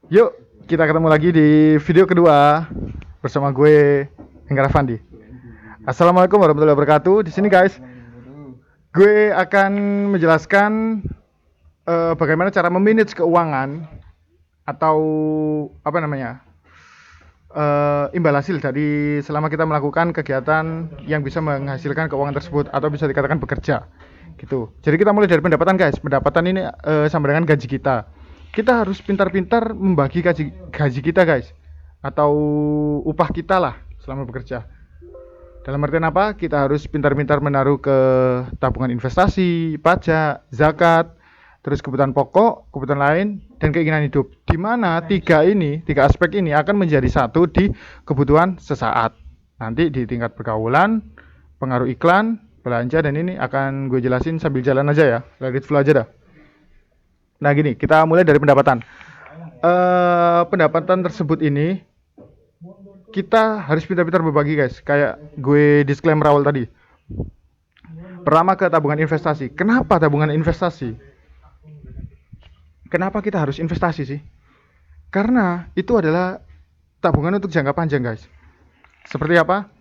Yuk, kita ketemu lagi di video kedua bersama gue Henggar Fandi. Assalamualaikum warahmatullahi wabarakatuh. Di sini guys, gue akan menjelaskan bagaimana cara memanage keuangan atau apa namanya imbal hasil dari selama kita melakukan kegiatan yang bisa menghasilkan keuangan tersebut atau bisa dikatakan bekerja gitu. Jadi kita mulai dari pendapatan guys. Pendapatan ini sama dengan gaji kita. Kita harus pintar-pintar membagi gaji kita guys, atau upah kita lah selama bekerja. Dalam artian apa? Kita harus pintar-pintar menaruh ke tabungan investasi, pajak, zakat, terus kebutuhan pokok, kebutuhan lain, dan keinginan hidup. Di mana tiga aspek ini akan menjadi satu di kebutuhan sesaat. Nanti di tingkat pergaulan, pengaruh iklan, belanja, dan ini akan gue jelasin sambil jalan aja ya. Let it flow aja dah. Nah gini, kita mulai dari pendapatan. Pendapatan tersebut ini kita harus pintar-pintar berbagi guys. Kayak gue disclaimer awal tadi. Pertama ke tabungan investasi. Kenapa tabungan investasi? Kenapa kita harus investasi sih? Karena itu adalah tabungan untuk jangka panjang guys. Seperti apa?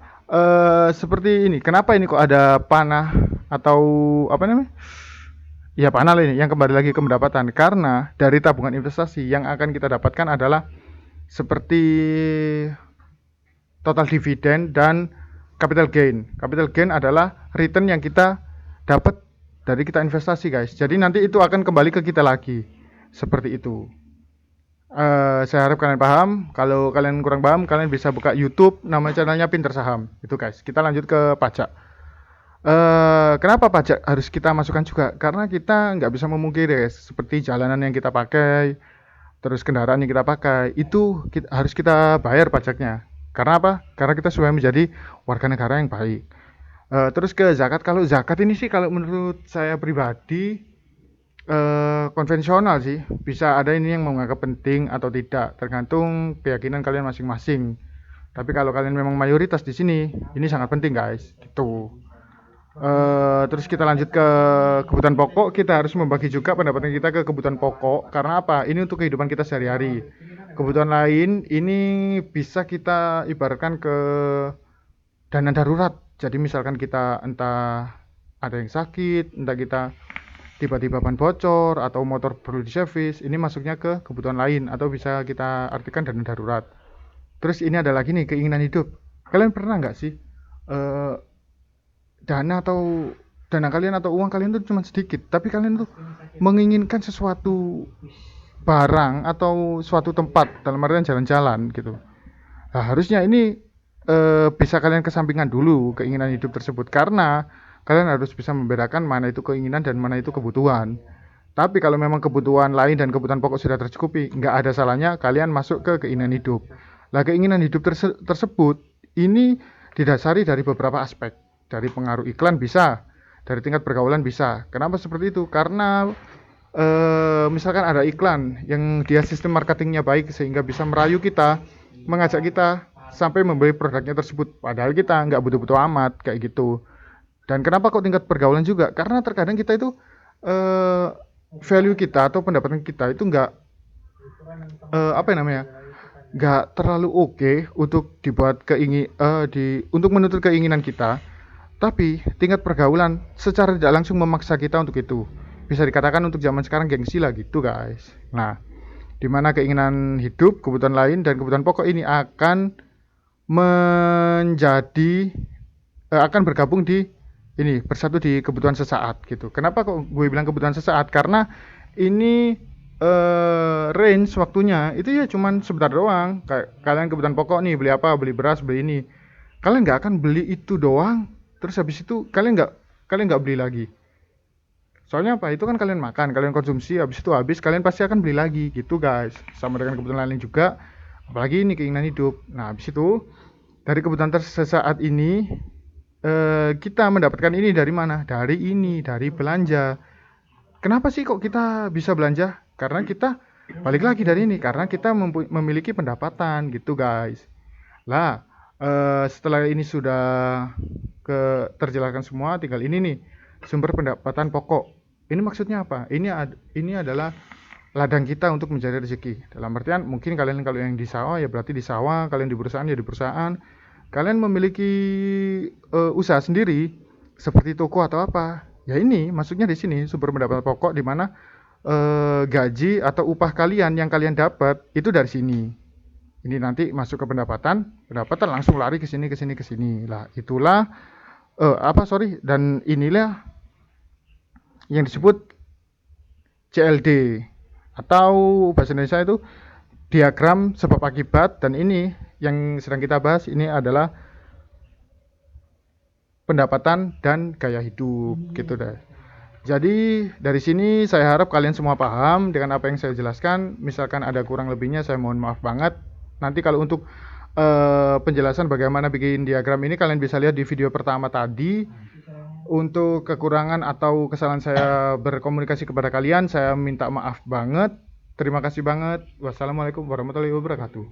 Seperti ini. Kenapa ini kok ada panah atau apa namanya? Ya panah lah ini. Yang kembali lagi ke pendapatan. Karena dari tabungan investasi yang akan kita dapatkan adalah seperti total dividen dan capital gain. Capital gain adalah return yang kita dapat dari kita investasi guys. Jadi nanti itu akan kembali ke kita lagi. Seperti itu. Saya harap kalian paham. Kalau kalian kurang paham, kalian bisa buka YouTube, nama channelnya Pinter Saham. Itu guys. Kita lanjut ke pajak. Kenapa pajak harus kita masukkan juga? Karena kita nggak bisa memungkiri guys. Seperti jalanan yang kita pakai, terus kendaraan yang kita pakai, itu harus kita bayar pajaknya. Karena apa? Karena kita supaya menjadi warga negara yang baik. Terus ke zakat. Kalau zakat ini sih kalau menurut saya pribadi konvensional sih. Bisa ada ini yang menganggap penting atau tidak, tergantung keyakinan kalian masing-masing. Tapi kalau kalian memang mayoritas di sini, ini sangat penting guys. Gitu. Terus kita lanjut ke kebutuhan pokok. Kita harus membagi juga pendapatan kita ke kebutuhan pokok. Karena apa? Ini untuk kehidupan kita sehari-hari. Kebutuhan lain ini bisa kita ibaratkan ke dana darurat. Jadi misalkan kita entah ada yang sakit, entah kita tiba-tiba ban bocor atau motor perlu diservis, ini masuknya ke kebutuhan lain atau bisa kita artikan dana darurat. Terus ini ada lagi nih keinginan hidup. Kalian pernah nggak sih eh, dana atau dana kalian atau uang kalian tuh cuma sedikit, tapi kalian tuh menginginkan sesuatu barang atau suatu tempat dalam artian jalan-jalan gitu. Nah, harusnya ini bisa kalian kesampingkan dulu keinginan hidup tersebut karena kalian harus bisa membedakan mana itu keinginan dan mana itu kebutuhan. Tapi kalau memang kebutuhan lain dan kebutuhan pokok sudah tercukupi, nggak ada salahnya kalian masuk ke keinginan hidup. Lah keinginan hidup tersebut ini didasari dari beberapa aspek. Dari pengaruh iklan bisa, dari tingkat pergaulan bisa. Kenapa seperti itu? Karena misalkan ada iklan yang dia sistem marketingnya baik sehingga bisa merayu kita, mengajak kita sampai membeli produknya tersebut. Padahal kita nggak butuh-butuh amat kayak gitu. Dan kenapa kok tingkat pergaulan juga? Karena terkadang kita itu eh, value kita atau pendapatan kita itu nggak apa namanya, nggak terlalu oke untuk dibuat untuk menuntut keinginan kita. Tapi tingkat pergaulan secara tidak langsung memaksa kita untuk itu. Bisa dikatakan untuk zaman sekarang gengsi lah gitu guys. Nah, dimana keinginan hidup, kebutuhan lain dan kebutuhan pokok ini akan menjadi akan bergabung di ini bersatu di kebutuhan sesaat gitu. Kenapa kok gue bilang kebutuhan sesaat? Karena ini range waktunya itu ya cuman sebentar doang. Kayak kalian kebutuhan pokok nih, beli apa? Beli beras, beli ini. Kalian nggak akan beli itu doang. Terus habis itu kalian nggak beli lagi. Soalnya apa? Itu kan kalian makan, kalian konsumsi, habis itu habis, kalian pasti akan beli lagi gitu guys. Sama dengan kebutuhan lain juga. Apalagi ini keinginan hidup. Nah, habis itu dari kebutuhan sesaat ini kita mendapatkan ini dari mana? Dari ini, dari belanja. Kenapa sih kok kita bisa belanja? Karena kita balik lagi dari ini, karena kita memiliki pendapatan gitu guys. Lah, setelah ini sudah terjelaskan semua, tinggal ini nih sumber pendapatan pokok. Ini maksudnya apa? Ini adalah ladang kita untuk mencari rezeki. Dalam artian mungkin kalian kalau yang di sawah ya berarti di sawah, kalian di perusahaan ya di perusahaan. Kalian memiliki usaha sendiri seperti toko atau apa. Ya ini maksudnya di sini sumber pendapatan pokok di mana gaji atau upah kalian yang kalian dapat itu dari sini. Ini nanti masuk ke pendapatan langsung lari ke sini ke sini ke sini. Lah, itulah dan inilah yang disebut CLD atau bahasa Indonesia itu diagram sebab akibat, dan ini yang sedang kita bahas ini adalah pendapatan dan gaya hidup gitu deh. Jadi dari sini saya harap kalian semua paham dengan apa yang saya jelaskan. Misalkan ada kurang lebihnya saya mohon maaf banget. Nanti kalau untuk penjelasan bagaimana bikin diagram ini kalian bisa lihat di video pertama tadi. Untuk kekurangan atau kesalahan saya berkomunikasi kepada kalian, saya minta maaf banget. Terima kasih banget. Wassalamualaikum warahmatullahi wabarakatuh.